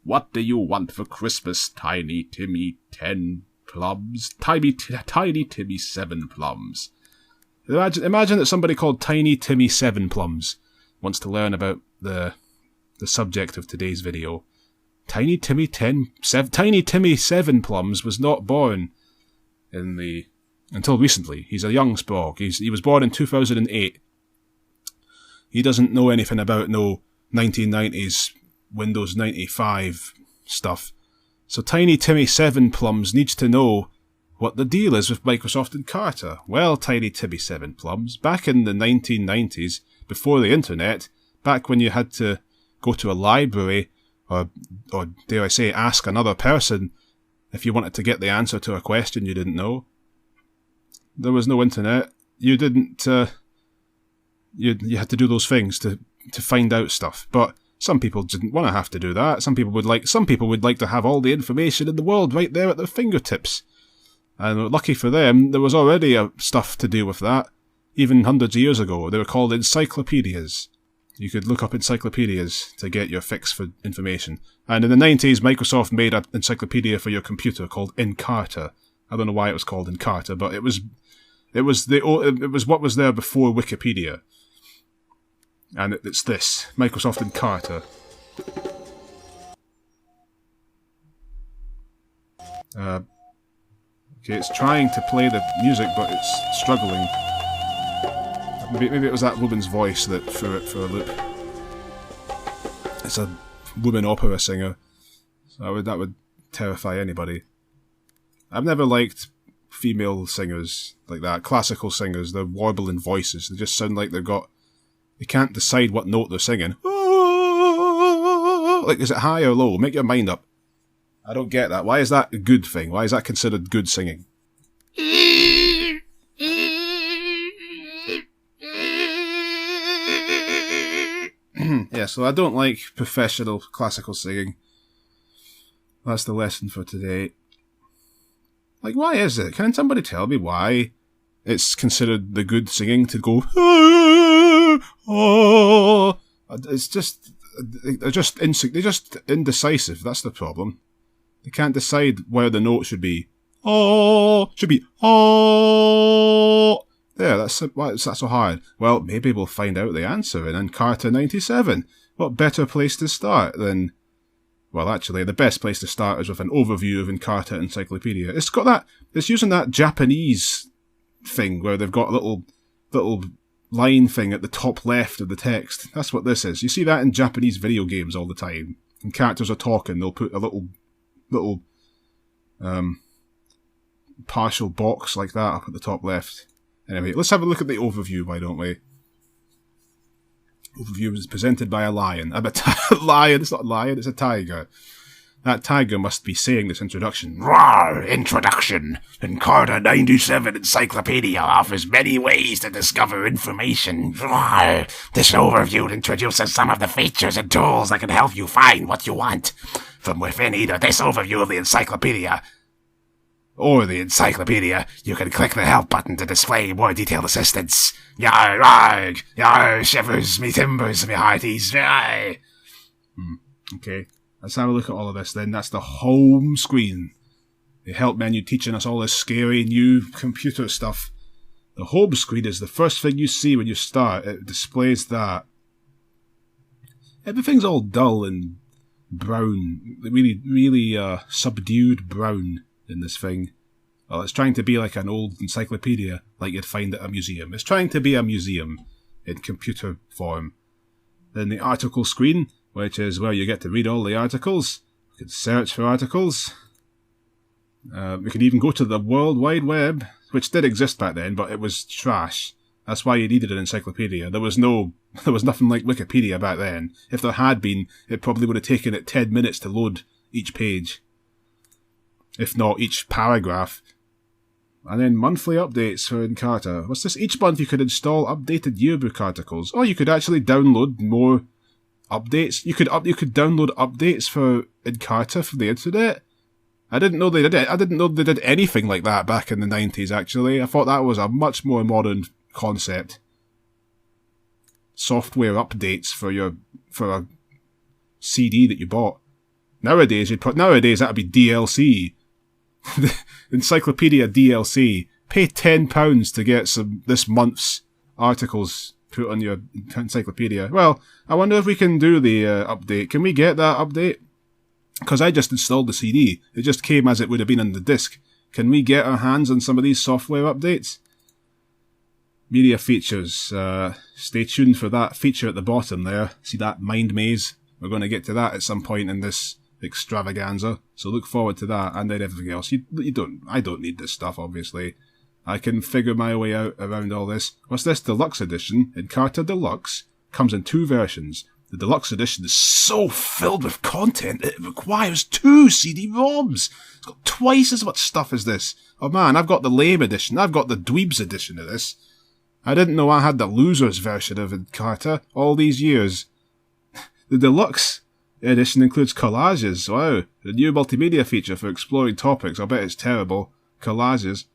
What do you want for Christmas, Tiny Timmy 10 plums? Tiny Timmy 7 plums. Imagine that somebody called Tiny Timmy 7 plums wants to learn about the subject of today's video. Tiny Timmy 7 plums was not born until recently. He's a young spog. He was born in 2008. He doesn't know anything about no 1990s Windows 95 stuff. So Tiny Timmy 7 plums needs to know what the deal is with Microsoft Encarta. Well, Tiny Timmy 7 plums, back in the 1990s, before the internet, back when you had to go to a library, or dare I say, ask another person if you wanted to get the answer to a question you didn't know. There was no internet. You didn't, you had to do those things to find out stuff. But some people didn't want to have to do that. Some people would like to have all the information in the world right there at their fingertips. And lucky for them, there was already stuff to do with that. Even hundreds of years ago, they were called encyclopedias. You could look up encyclopedias to get your fix for information. And in the 90s, Microsoft made an encyclopedia for your computer called Encarta. I don't know why it was called Encarta, but it was what was there before Wikipedia. And it's this, Microsoft Encarta. Okay, it's trying to play the music, but it's struggling. Maybe it was that woman's voice that threw it for a loop. It's a woman opera singer, so that would terrify anybody. I've never liked female singers like that, classical singers. They're warbling voices. They just sound like they can't decide what note they're singing. Like, is it high or low? Make your mind up. I don't get that. Why is that a good thing? Why is that considered good singing? Yeah, so I don't like professional classical singing. That's the lesson for today. Like, why is it? Can somebody tell me why it's considered the good singing to go... It's just... They're just indecisive. That's the problem. They can't decide where the note should be. Should be There, why is that so hard? Well, maybe we'll find out the answer in Encarta 97. What better place to start than... Well, actually, the best place to start is with an overview of Encarta Encyclopedia. It's using that Japanese thing where they've got a little line thing at the top left of the text. That's what this is. You see that in Japanese video games all the time. When characters are talking, they'll put a little partial box like that up at the top left. Anyway, let's have a look at the overview, why don't we? Overview is presented by a lion. Lion, it's not a lion, it's a tiger. That tiger must be saying this introduction. Rawr! Introduction. Encarta 97 Encyclopedia offers many ways to discover information. Rawr! This overview introduces some of the features and tools that can help you find what you want. From within either this overview of the encyclopedia or the encyclopedia, you can click the help button to display more detailed assistance. Yar, rarg, yar, shivers me timbers, me hearties, yar. Okay, let's have a look at all of this then. That's the home screen. The help menu teaching us all this scary new computer stuff. The home screen is the first thing you see when you start. It displays that. Everything's all dull and brown. Really, really subdued brown in this thing. Well, it's trying to be like an old encyclopedia, like you'd find at a museum. It's trying to be a museum in computer form. Then the article screen, which is where you get to read all the articles. You can search for articles. We can even go to the World Wide Web, which did exist back then, but it was trash. That's why you needed an encyclopedia. There was nothing like Wikipedia back then. If there had been, it probably would have taken it 10 minutes to load each page. If not each paragraph. And then monthly updates for Encarta. What's this? Each month you could install updated yearbook articles. Oh, you could actually download more updates. You could download updates for Encarta from the internet. I didn't know they did it. I didn't know they did anything like that back in the 90s, actually. I thought that was a much more modern concept. Software updates for a CD that you bought. Nowadays, that'd be DLC. Encyclopedia DLC. Pay £10 to get this month's articles put on your encyclopedia. Well, I wonder if we can do the update. Can we get that update? Because I just installed the CD. It just came as it would have been on the disc. Can we get our hands on some of these software updates? Media features. Stay tuned for that feature at the bottom there. See that mind maze? We're going to get to that at some point in this extravaganza. So look forward to that, and then everything else. I don't need this stuff, obviously. I can figure my way out around all this. What's this? Deluxe Edition. Encarta Deluxe. Comes in 2 versions. The Deluxe Edition is so filled with content, it requires 2 CD-ROMs. It's got twice as much stuff as this. Oh man, I've got the lame edition. I've got the dweebs edition of this. I didn't know I had the losers version of Encarta all these years. The Deluxe Edition includes collages. Wow. The new multimedia feature for exploring topics. I bet it's terrible. Collages.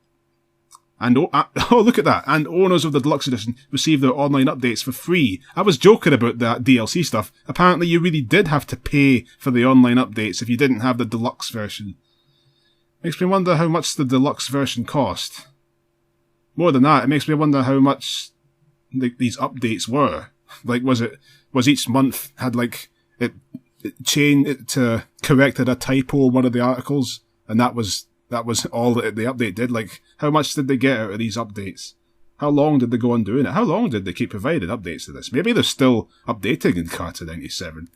And oh, look at that. And owners of the Deluxe Edition receive their online updates for free. I was joking about that DLC stuff. Apparently you really did have to pay for the online updates if you didn't have the Deluxe version. Makes me wonder how much the Deluxe version cost. More than that, it makes me wonder how much these updates were. Like, was each month had like it corrected a typo in one of the articles, and that was all that the update did. Like, how much did they get out of these updates? How long did they go on doing it? How long did they keep providing updates to this? Maybe they're still updating Encarta 97.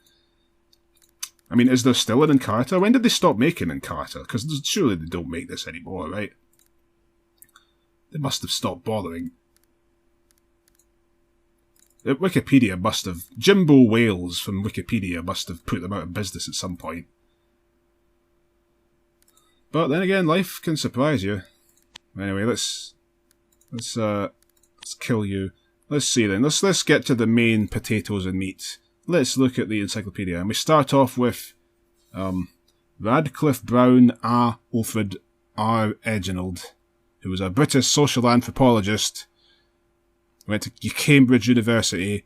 I mean, is there still an Encarta? When did they stop making Encarta? Because surely they don't make this anymore, right? They must have stopped bothering. Wikipedia must have... Jimbo Wales from Wikipedia must have put them out of business at some point. But then again, life can surprise you. Anyway, let's kill you. Let's see then. Let's get to the main potatoes and meat. Let's look at the encyclopedia, and we start off with Radcliffe Brown A. Alfred R. Reginald, who was a British social anthropologist. Went to Cambridge University,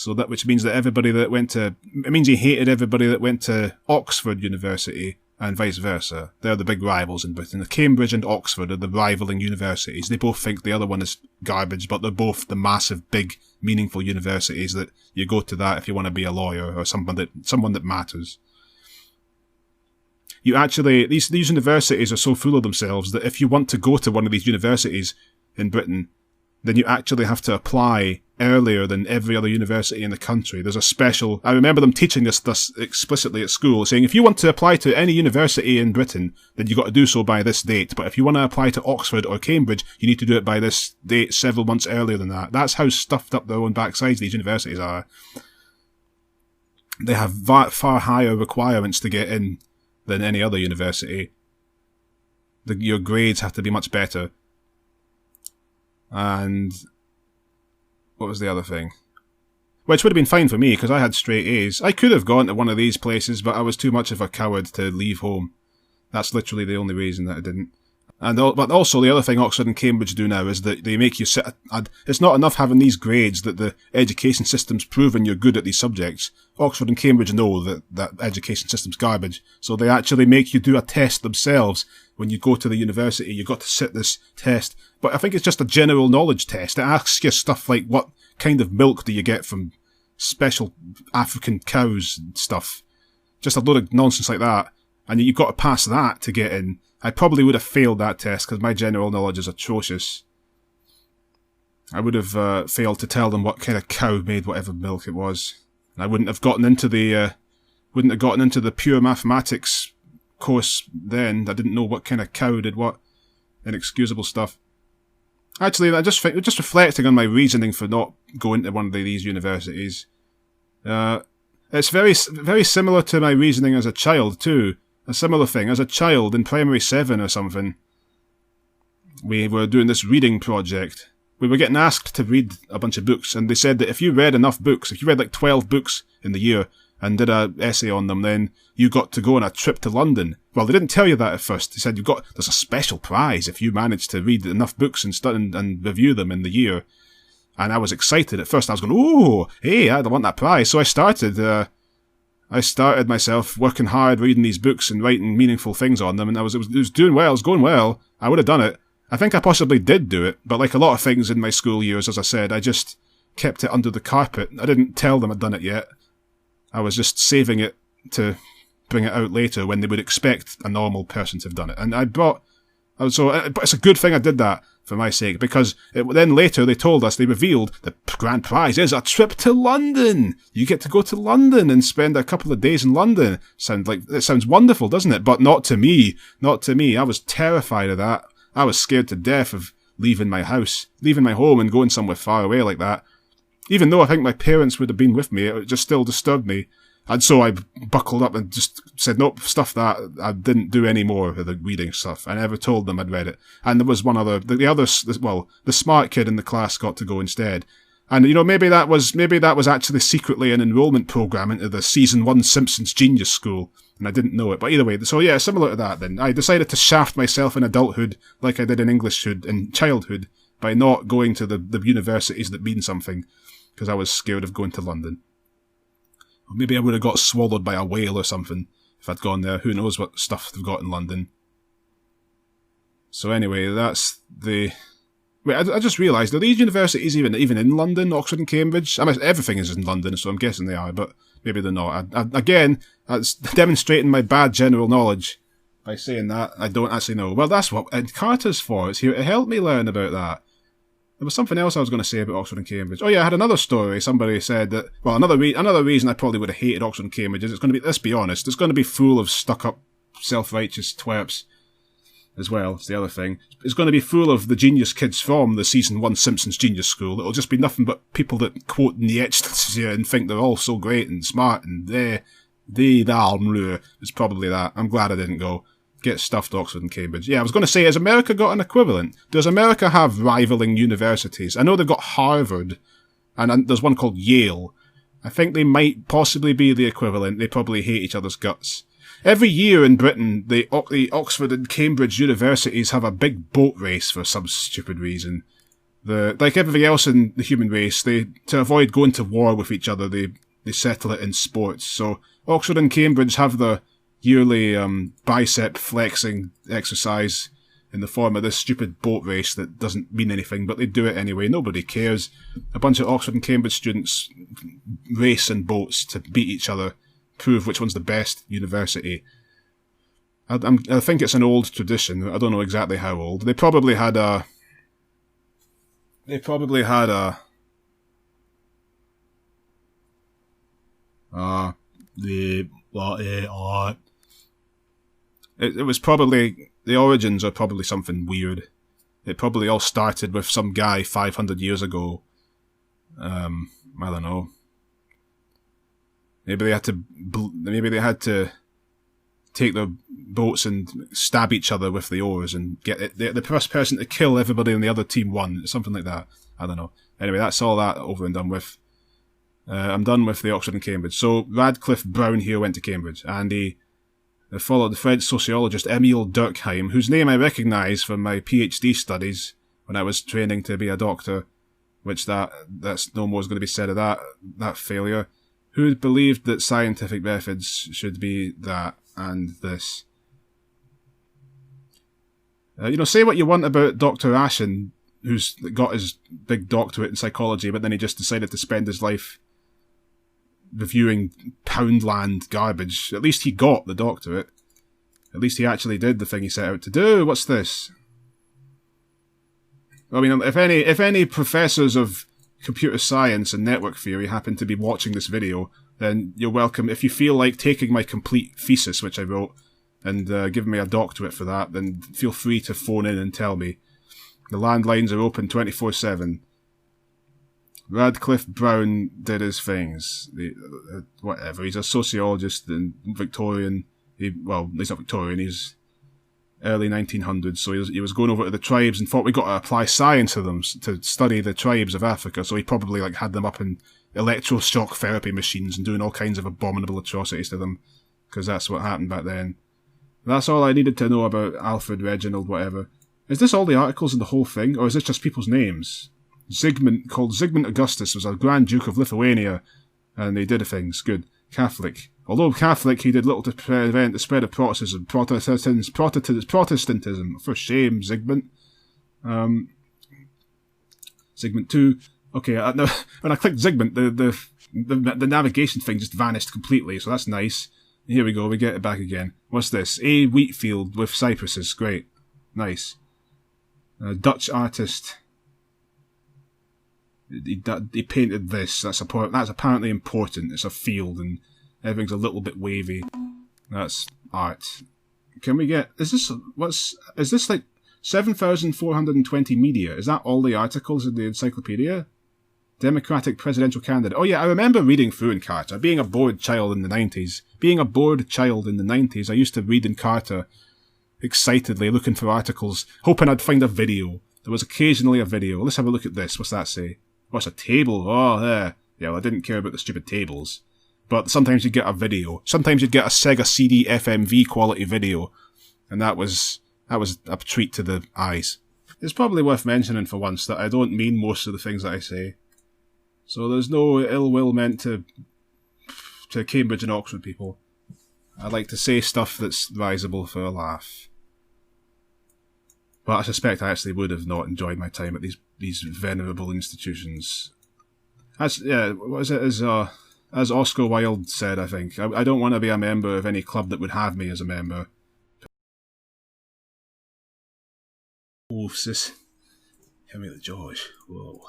which means that it means he hated everybody that went to Oxford University, and vice versa. They're the big rivals in Britain. Cambridge and Oxford are the rivaling universities. They both think the other one is garbage, but they're both the massive, big, meaningful universities that you go to that if you want to be a lawyer or someone that matters. These universities are so full of themselves that if you want to go to one of these universities in Britain, then you actually have to apply earlier than every other university in the country. There's a special... I remember them teaching us this explicitly at school, saying if you want to apply to any university in Britain, then you've got to do so by this date. But if you want to apply to Oxford or Cambridge, you need to do it by this date several months earlier than that. That's how stuffed up their own backsides these universities are. They have far higher requirements to get in than any other university. Your grades have to be much better. And what was the other thing? Which would have been fine for me, because I had straight A's. I could have gone to one of these places, but I was too much of a coward to leave home. That's literally the only reason that I didn't. But also, the other thing Oxford and Cambridge do now is that they make you sit... It's not enough having these grades that the education system's proven you're good at these subjects. Oxford and Cambridge know that education system's garbage, so they actually make you do a test themselves. When you go to the university, you've got to sit this test. But I think it's just a general knowledge test. It asks you stuff like, what kind of milk do you get from special African cows and stuff? Just a load of nonsense like that. And you've got to pass that to get in. I probably would have failed that test because my general knowledge is atrocious. I would have failed to tell them what kind of cow made whatever milk it was. And I wouldn't have gotten into the pure mathematics course then. I didn't know what kind of cow did what. Inexcusable stuff. Actually, just reflecting on my reasoning for not going to one of these universities. It's very, very similar to my reasoning as a child too. A similar thing. As a child in primary 7 or something, we were doing this reading project. We were getting asked to read a bunch of books, and they said that if you read enough books, if you read like 12 books in the year and did an essay on them, then you got to go on a trip to London. Well, they didn't tell you that at first. They said there's a special prize if you manage to read enough books and review them in the year. And I was excited at first. I was going, oh, hey, I want that prize. So I started I started myself working hard, reading these books and writing meaningful things on them, and it was doing well, it was going well. I would have done it. I think I possibly did do it, but like a lot of things in my school years, as I said, I just kept it under the carpet. I didn't tell them I'd done it yet. I was just saving it to bring it out later when they would expect a normal person to have done it. And but it's a good thing I did that for my sake, because then later they revealed the grand prize is a trip to London. You get to go to London and spend a couple of days in London. It sounds wonderful, doesn't it? But not to me. Not to me. I was terrified of that. I was scared to death of leaving my house, leaving my home and going somewhere far away like that. Even though I think my parents would have been with me, it just still disturbed me. And so I buckled up and just said, nope, stuff that. I didn't do any more of the reading stuff. I never told them I'd read it. And there was one other, the smart kid in the class got to go instead. And, maybe that was actually secretly an enrollment program into the season 1 Simpsons Genius School. And I didn't know it. But either way, so yeah, similar to that then. I decided to shaft myself in adulthood like I did in childhood by not going to the universities that mean something, because I was scared of going to London. Maybe I would have got swallowed by a whale or something if I'd gone there. Who knows what stuff they've got in London. So anyway, that's the... Wait, I just realised, are these universities even in London, Oxford and Cambridge? I mean, everything is in London, so I'm guessing they are, but maybe they're not. Again, that's demonstrating my bad general knowledge by saying that. I don't actually know. Well, that's what Encarta's for. It's here to help me learn about that. There was something else I was going to say about Oxford and Cambridge. Oh yeah, I had another story. Somebody said that, well, another reason I probably would have hated Oxford and Cambridge is it's going to be, let's be honest, it's going to be full of stuck-up, self-righteous twerps as well. It's the other thing. It's going to be full of the genius kids from the season 1 Simpsons Genius School. It'll just be nothing but people that quote Nietzsche and think they're all so great and smart and it's probably that. I'm glad I didn't go. Get stuffed Oxford and Cambridge. Yeah, I was going to say, has America got an equivalent? Does America have rivaling universities? I know they've got Harvard, and there's one called Yale. I think they might possibly be the equivalent. They probably hate each other's guts. Every year in Britain, the Oxford and Cambridge universities have a big boat race for some stupid reason. Like everything else in the human race, to avoid going to war with each other, they settle it in sports. So Oxford and Cambridge have the yearly bicep flexing exercise in the form of this stupid boat race that doesn't mean anything, but they do it anyway. Nobody cares. A bunch of Oxford and Cambridge students race in boats to beat each other, prove which one's the best university. I think it's an old tradition. I don't know exactly how old. They probably had a... It was probably, the origins are probably something weird. It probably all started with some guy 500 years ago. I don't know. Maybe they had to take their boats and stab each other with the oars and get the first person to kill everybody on the other team won. Something like that. I don't know. Anyway, that's all that over and done with. I'm done with the Oxford and Cambridge. So Radcliffe Brown here went to Cambridge, and he followed the French sociologist Emile Durkheim, whose name I recognise from my PhD studies when I was training to be a doctor, which that's no more is going to be said of that failure, who believed that scientific methods should be that and this. Say what you want about Dr. Ashen, who's got his big doctorate in psychology, but then he just decided to spend his life reviewing Poundland garbage. At least he got the doctorate. At least he actually did the thing he set out to do. What's this? I mean, if any professors of computer science and network theory happen to be watching this video, then you're welcome. If you feel like taking my complete thesis, which I wrote, and giving me a doctorate for that, then feel free to phone in and tell me. The landlines are open 24/7. Radcliffe Brown did his things. Whatever. He's a sociologist and Victorian. He's not Victorian. He's early 1900s. So he was going over to the tribes and thought we got to apply science to them to study the tribes of Africa. So he probably had them up in electroshock therapy machines and doing all kinds of abominable atrocities to them, because that's what happened back then. That's all I needed to know about Alfred, Reginald, whatever. Is this all the articles in the whole thing, or is this just people's names? Zygmunt Augustus was a Grand Duke of Lithuania, and he did things. Good. Catholic. Although Catholic, he did little to prevent the spread of Protestantism. Protestantism. For shame, Zygmunt. Zygmunt 2. Okay, now, when I clicked Zygmunt, the navigation thing just vanished completely, so that's nice. Here we go, we get it back again. What's this? A wheat field with cypresses. Great. Nice. Dutch artist. He painted this. That's apparently important. It's a field and everything's a little bit wavy. That's art. Can we get... Is this like 7,420 media? Is that all the articles in the encyclopedia? Democratic presidential candidate. Oh yeah, I remember reading through Encarta. Being a bored child in the 90s. I used to read Encarta excitedly, looking for articles, hoping I'd find a video. There was occasionally a video. Let's have a look at this. What's that say? Oh, it's a table. Oh, there. Yeah, well, I didn't care about the stupid tables. But sometimes you'd get a video. Sometimes you'd get a Sega CD FMV quality video. And that was a treat to the eyes. It's probably worth mentioning for once that I don't mean most of the things that I say. So there's no ill will meant to Cambridge and Oxford people. I like to say stuff that's risible for a laugh. But I suspect I actually would have not enjoyed my time at these venerable institutions. What is it? As Oscar Wilde said, I think, I don't want to be a member of any club that would have me as a member. Oh, sis. Give me the George. Whoa.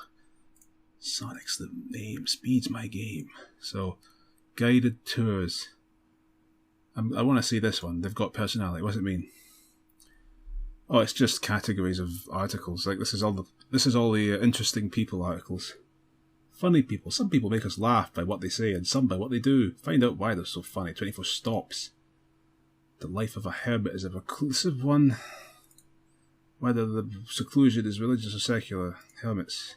Sonic's the name. Speed's my game. So, guided tours. I want to see this one. They've got personality. What does it mean? Oh, it's just categories of articles. Like this is all the interesting people articles. Funny people. Some people make us laugh by what they say, and some by what they do. Find out why they're so funny. 24 stops. The life of a hermit is a reclusive one. Whether the seclusion is religious or secular. Hermits.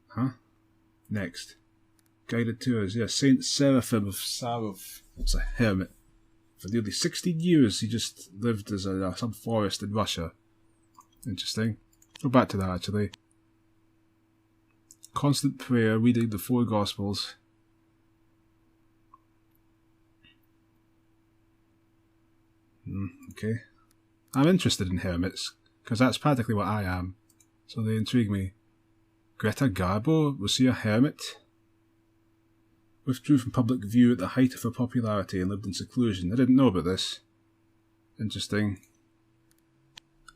Huh? Next. Guided tours. Yeah, Saint Seraphim of Sarov. It's a hermit. For nearly 16 years, he just lived as some forest in Russia. Interesting. Go back to that, actually. Constant prayer, reading the 4 Gospels. Okay. I'm interested in hermits, because that's practically what I am. So they intrigue me. Greta Garbo, was she a hermit? Withdrew from public view at the height of her popularity and lived in seclusion. I didn't know about this. Interesting.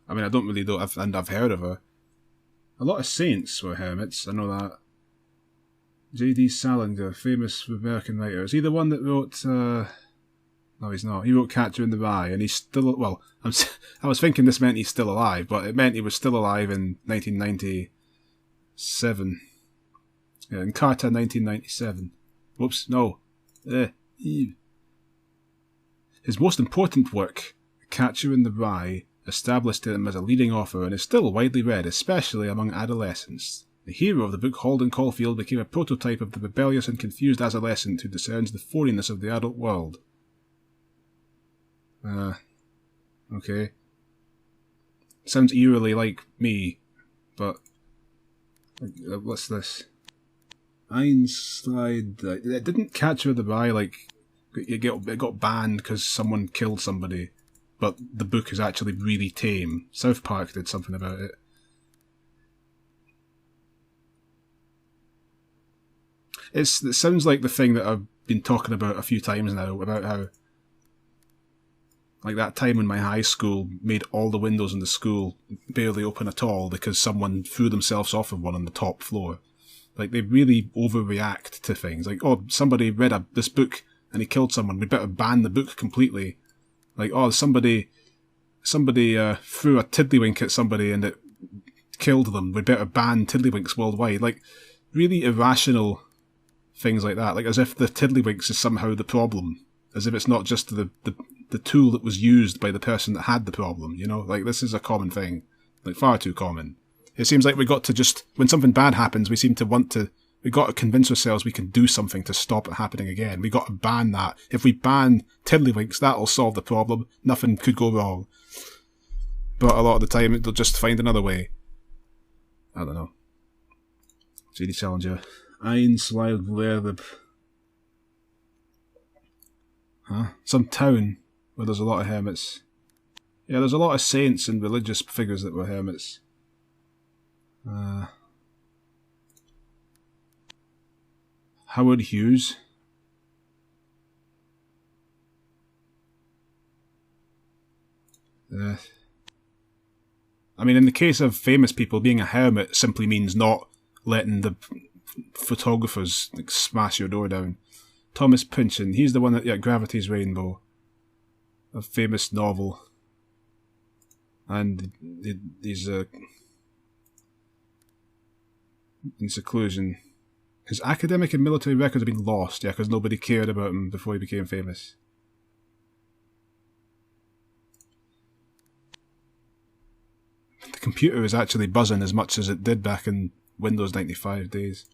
I mean, I don't really know, and I've heard of her. A lot of saints were hermits, I know that. J.D. Salinger, famous American writer. Is he the one that wrote, No, he's not. He wrote Catcher in the Rye, and he's still, well, I was thinking this meant he's still alive, but it meant he was still alive in 1997. Yeah, Encarta 1997. Whoops, no. His most important work, Catcher in the Rye, established him as a leading author and is still widely read, especially among adolescents. The hero of the book, Holden Caulfield, became a prototype of the rebellious and confused adolescent who discerns the phoniness of the adult world. Okay. Sounds eerily like me, but... what's this? Einstein... It didn't Catcher in the Rye, like... It got banned because someone killed somebody, but the book is actually really tame. South Park did something about it. It sounds like the thing that I've been talking about a few times now, about how, like that time when my high school made all the windows in the school barely open at all because someone threw themselves off of one on the top floor. Like, they really overreact to things. Like, oh, somebody read this book and he killed someone, we better ban the book completely. Like, oh, somebody threw a tiddlywink at somebody and it killed them, we better ban tiddlywinks worldwide. Like, really irrational things like that. Like, as if the tiddlywinks is somehow the problem. As if it's not just the tool that was used by the person that had the problem, you know? Like, this is a common thing. Like, far too common. It seems like we got to just, when something bad happens, we got to convince ourselves we can do something to stop it happening again. We got to ban that. If we ban tiddlywinks, that'll solve the problem. Nothing could go wrong. But a lot of the time, they'll just find another way. I don't know. J.D. Salinger. Einslide Verb. Some town where there's a lot of hermits. Yeah, there's a lot of saints and religious figures that were hermits. Howard Hughes. I mean, in the case of famous people, being a hermit simply means not letting the photographers smash your door down. Thomas Pynchon, he's the one that, Gravity's Rainbow, a famous novel. And he's in seclusion. His academic and military records have been lost, because nobody cared about him before he became famous. The computer is actually buzzing as much as it did back in Windows 95 days.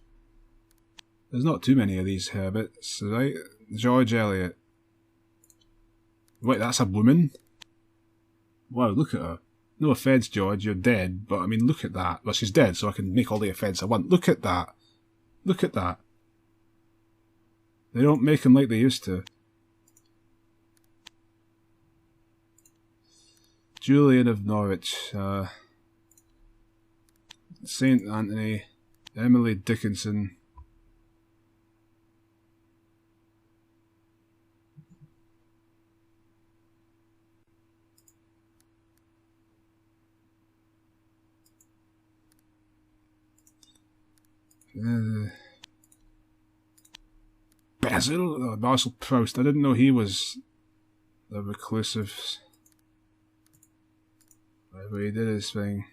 There's not too many of these hermits, right? George Eliot. Wait, that's a woman? Wow, look at her. No offence, George, you're dead, but I mean, look at that. Well, she's dead, so I can make all the offence I want. Look at that. Look at that. They don't make them like they used to. Julian of Norwich. Saint Anthony. Emily Dickinson. Basil, Basil Proust. I didn't know he was a reclusive. Whatever, he did his thing.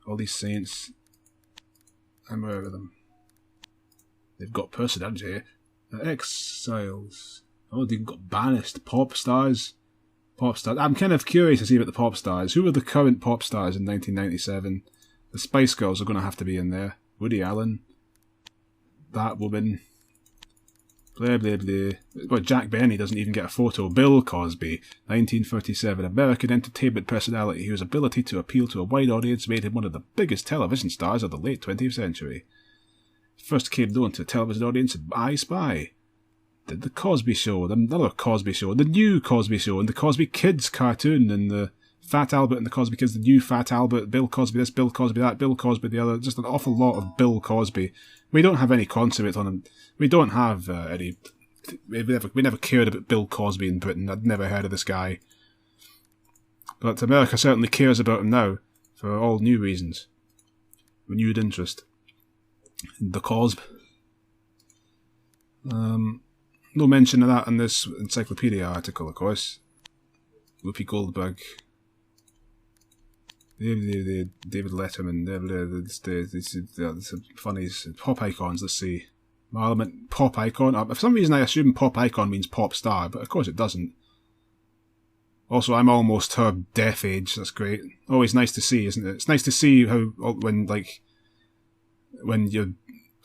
All these saints. I'm aware of them. They've got personality. Exiles. Oh, they've got banished. Pop stars. Pop stars. I'm kind of curious to see about the pop stars. Who are the current pop stars in 1997? The Spice Girls are going to have to be in there. Woody Allen. That woman. Blah, blah, blah. Well, Jack Benny doesn't even get a photo. Bill Cosby, 1937, American entertainment personality whose ability to appeal to a wide audience made him one of the biggest television stars of the late 20th century. First came known to a television audience in I Spy. Did the Cosby Show, another Cosby Show, the new Cosby Show, and the Cosby Kids cartoon, and the Fat Albert and the Cosby Kids, the new Fat Albert, Bill Cosby this, Bill Cosby that, Bill Cosby the other, just an awful lot of Bill Cosby. We don't have any consummate on him. We don't have any... We never cared about Bill Cosby in Britain. I'd never heard of this guy. But America certainly cares about him now, for all new reasons. Renewed interest. The Cosb. No mention of that in this encyclopedia article, of course. Whoopi Goldberg. David Letterman, the funnies, pop icons, let's see. Parliament, pop icon. For some reason I assume pop icon means pop star, but of course it doesn't. Also, I'm almost her death age, that's great. Always nice to see, isn't it? It's nice to see how, when you're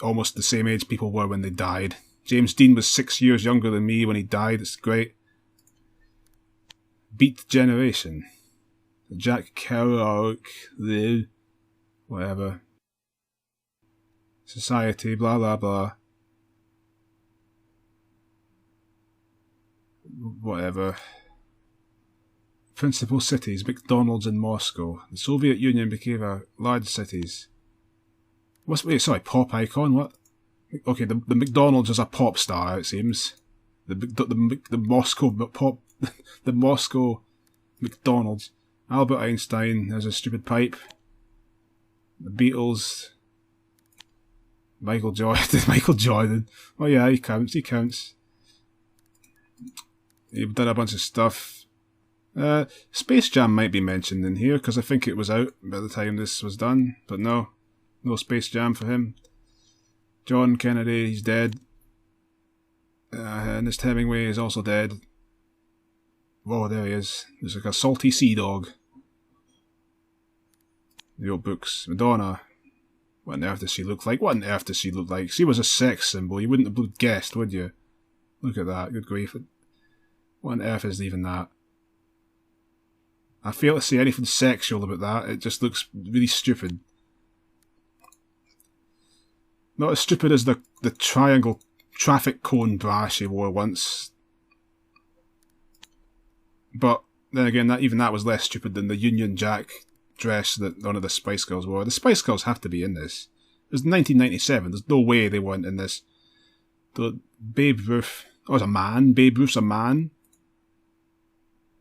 almost the same age people were when they died. James Dean was 6 years younger than me when he died, it's great. Beat Generation. Jack Kerouac, whatever. Society, blah blah blah. Whatever. Principal cities, McDonald's in Moscow. The Soviet Union became large cities. Pop icon, what? Okay, the McDonald's is a pop star, it seems. The Moscow pop... the Moscow McDonald's. Albert Einstein has a stupid pipe. The Beatles. Michael Jordan. Oh yeah, he counts. He's done a bunch of stuff. Space Jam might be mentioned in here, because I think it was out by the time this was done. But no Space Jam for him. John Kennedy, he's dead. Ernest Hemingway is also dead. Whoa, there he is. There's like a salty sea dog. The old books. Madonna. What on earth does she look like? She was a sex symbol. You wouldn't have guessed, would you? Look at that. Good grief. What on earth is even that? I fail to see anything sexual about that. It just looks really stupid. Not as stupid as the triangle traffic cone bra she wore once. But then again, that was less stupid than the Union Jack dress that none of the Spice Girls wore. The Spice Girls have to be in this. It was 1997. There's no way they weren't in this. The Babe Ruth... Oh, it's a man. Babe Ruth's a man.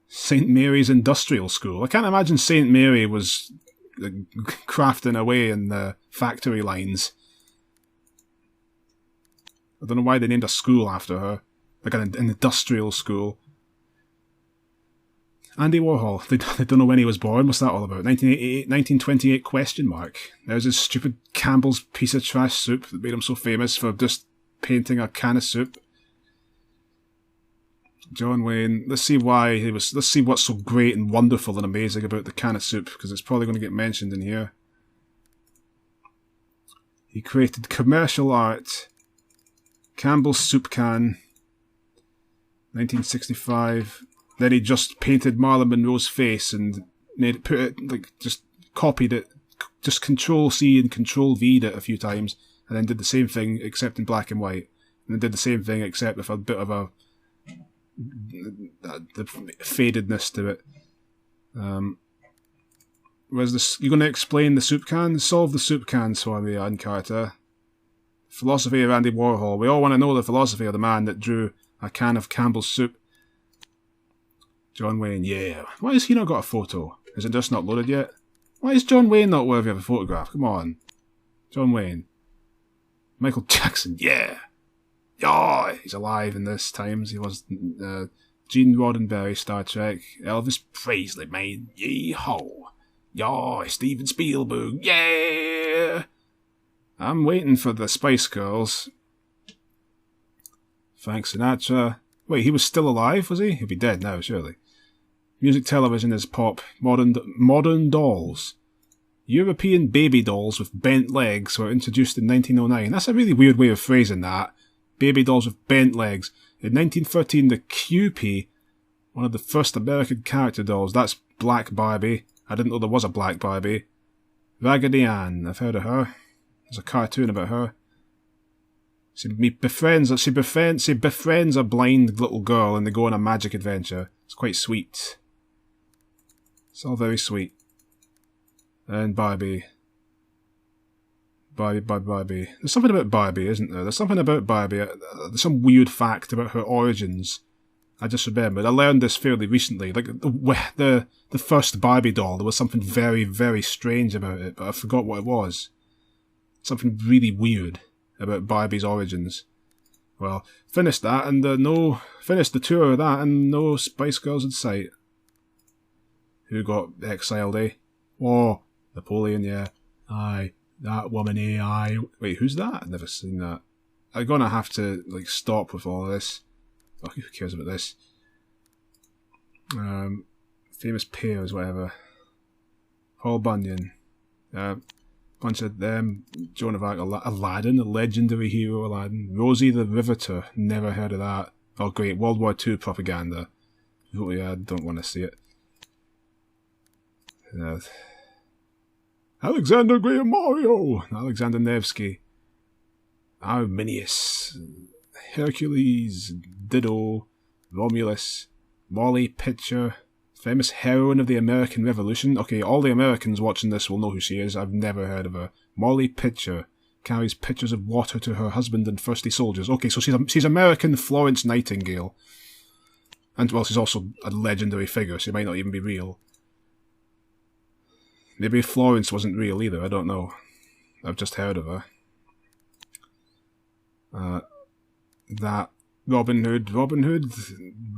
St. Mary's Industrial School. I can't imagine St. Mary was crafting away in the factory lines. I don't know why they named a school after her. Like an industrial school. Andy Warhol. They don't know when he was born. What's that all about? 1988, 1928 question mark. There's this stupid Campbell's piece of trash soup that made him so famous for just painting a can of soup. John Wayne. Let's see what's so great and wonderful and amazing about the can of soup, because it's probably going to get mentioned in here. He created commercial art. Campbell's soup can. 1965. Then he just painted Marilyn Monroe's face and just copied it. Just Control-C and Control-V'd it a few times, and then did the same thing except in black and white. And then did the same thing except with a bit of the fadedness to it. Where's this? You're going to explain the soup can? Solve the soup cans for me, Encarta. Philosophy of Andy Warhol. We all want to know the philosophy of the man that drew a can of Campbell's soup. John Wayne, yeah. Why has he not got a photo? Is it just not loaded yet? Why is John Wayne not worthy of a photograph? Come on. John Wayne. Michael Jackson, yeah. Yeah, he's alive in this times. He was Gene Roddenberry, Star Trek. Elvis Presley, man. Yee-ho. Yeah, Steven Spielberg, yeah. I'm waiting for the Spice Girls. Frank Sinatra. Wait, he was still alive, was he? He'd be dead now, surely. Music television is pop. Modern dolls. European baby dolls with bent legs were introduced in 1909. That's a really weird way of phrasing that. Baby dolls with bent legs. In 1913, the Kewpie, one of the first American character dolls. That's Black Barbie. I didn't know there was a Black Barbie. Raggedy Ann. I've heard of her. There's a cartoon about her. She befriends a blind little girl and they go on a magic adventure. It's quite sweet. It's all very sweet. And Barbie. Barbie. There's something about Barbie, isn't there? There's something about Barbie. There's some weird fact about her origins. I just remembered. I learned this fairly recently. Like the first Barbie doll, there was something very, very strange about it, but I forgot what it was. Something really weird about Barbie's origins. Well, finished that, and finished the tour of that, and no Spice Girls in sight. Who got exiled, eh? Oh, Napoleon, yeah. Aye, that woman, eh? Aye. Wait, who's that? I've never seen that. I'm gonna have to, stop with all this. Oh, who cares about this? Famous pairs, whatever. Paul Bunyan. Bunch of them. Joan of Arc, Aladdin, a legendary hero, Aladdin. Rosie the Riveter, never heard of that. Oh great, World War II propaganda. Really, I don't want to see it. Alexander Graham Mario, Alexander Nevsky. Arminius, Hercules, Dido, Romulus, Molly Pitcher, famous heroine of the American Revolution. Okay, all the Americans watching this will know who she is. I've never heard of her. Molly Pitcher carries pitchers of water to her husband and thirsty soldiers. Okay, so she's American Florence Nightingale. And, well, she's also a legendary figure. She might not even be real. Maybe Florence wasn't real either. I don't know. I've just heard of her. That Robin Hood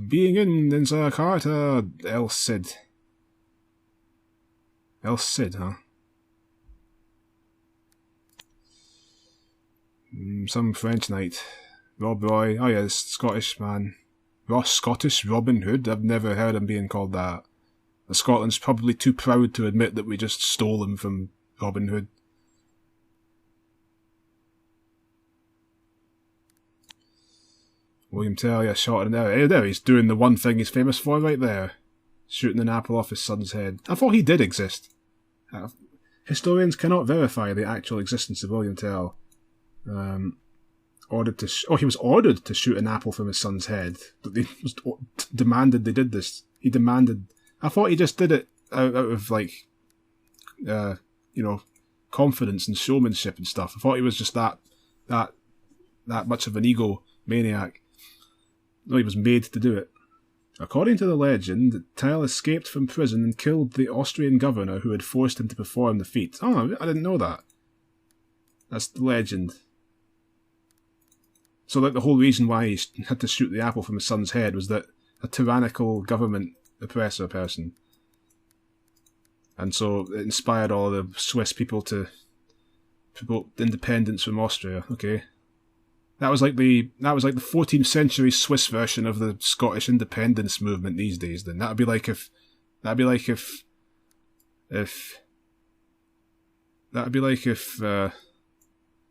being in Encarta, El Cid, huh? Some French knight, Rob Roy. Oh yeah, this Scottish man, Scottish Robin Hood. I've never heard him being called that. Scotland's probably too proud to admit that we just stole him from Robin Hood. William Tell, yeah, shot in there. There, he's doing the one thing he's famous for right there. Shooting an apple off his son's head. I thought he did exist. Historians cannot verify the actual existence of William Tell. He was ordered to shoot an apple from his son's head. But they demanded they did this. he demanded. I thought he just did it out of like, confidence and showmanship and stuff. I thought he was just that much of an ego maniac. No, he was made to do it. According to the legend, Tell escaped from prison and killed the Austrian governor who had forced him to perform the feat. Oh, I didn't know that. That's the legend. So like the whole reason why he had to shoot the apple from his son's head was that a tyrannical government oppressor person. And so it inspired all the Swiss people to promote independence from Austria, okay? That was like the 14th century Swiss version of the Scottish independence movement these days. Then that'd be like if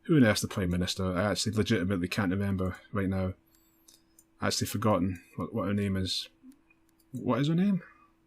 who on earth's the Prime Minister? I actually legitimately can't remember right now. I actually forgotten what her name is. What is her name?